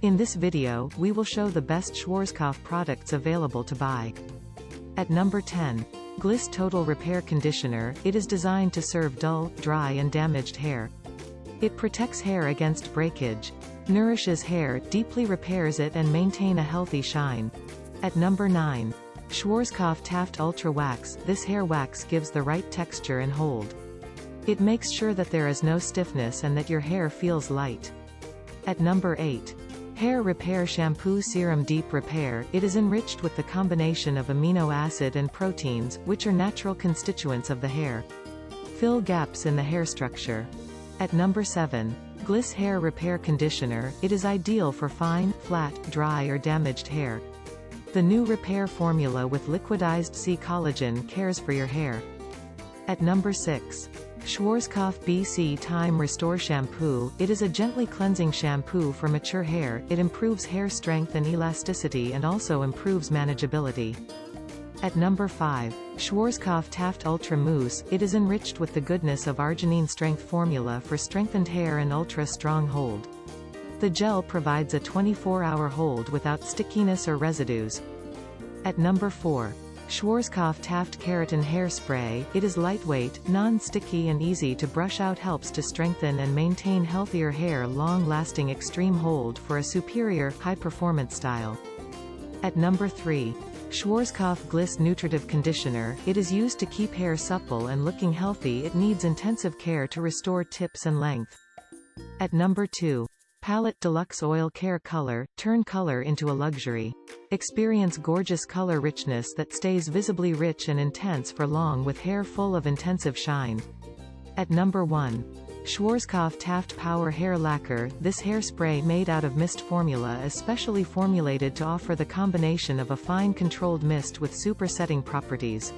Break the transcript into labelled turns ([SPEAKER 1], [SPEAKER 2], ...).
[SPEAKER 1] In this video, we will show the best Schwarzkopf products available to buy. At number 10. Gliss Total Repair Conditioner. It is designed to serve dull, dry and damaged hair. It protects hair against breakage, nourishes hair, deeply repairs it and maintain a healthy shine. At number 9. Schwarzkopf Taft Ultra Wax. This hair wax gives the right texture and hold. It makes sure that there is no stiffness and that your hair feels light. At number 8. Hair Repair Shampoo Serum Deep Repair. It is enriched with the combination of amino acid and proteins, which are natural constituents of the hair. Fill gaps in the hair structure. At number 7. Gliss Hair Repair Conditioner. It is ideal for fine, flat, dry or damaged hair. The new repair formula with liquidized C collagen cares for your hair. At number 6. Schwarzkopf BC Time Restore Shampoo. It is a gently cleansing shampoo for mature hair. It improves hair strength and elasticity and also improves manageability. At number 5. Schwarzkopf Taft Ultra Mousse. It is enriched with the goodness of arginine strength formula for strengthened hair and ultra strong hold. The gel provides a 24-hour hold without stickiness or residues. At number 4. Schwarzkopf Taft Keratin Hairspray. It is lightweight, non-sticky and easy to brush out. Helps to strengthen and maintain healthier hair. Long-lasting extreme hold for a superior, high-performance style. At number 3. Schwarzkopf Gliss Nutritive Conditioner. It is used to keep hair supple and looking healthy. It needs intensive care to restore tips and length. At number 2. Palette Deluxe Oil Care Color. Turn color into a luxury. Experience gorgeous color richness that stays visibly rich and intense for long with hair full of intensive shine. At number 1. Schwarzkopf Taft Power Hair Lacquer. This hairspray made out of mist formula is specially formulated to offer the combination of a fine controlled mist with super setting properties.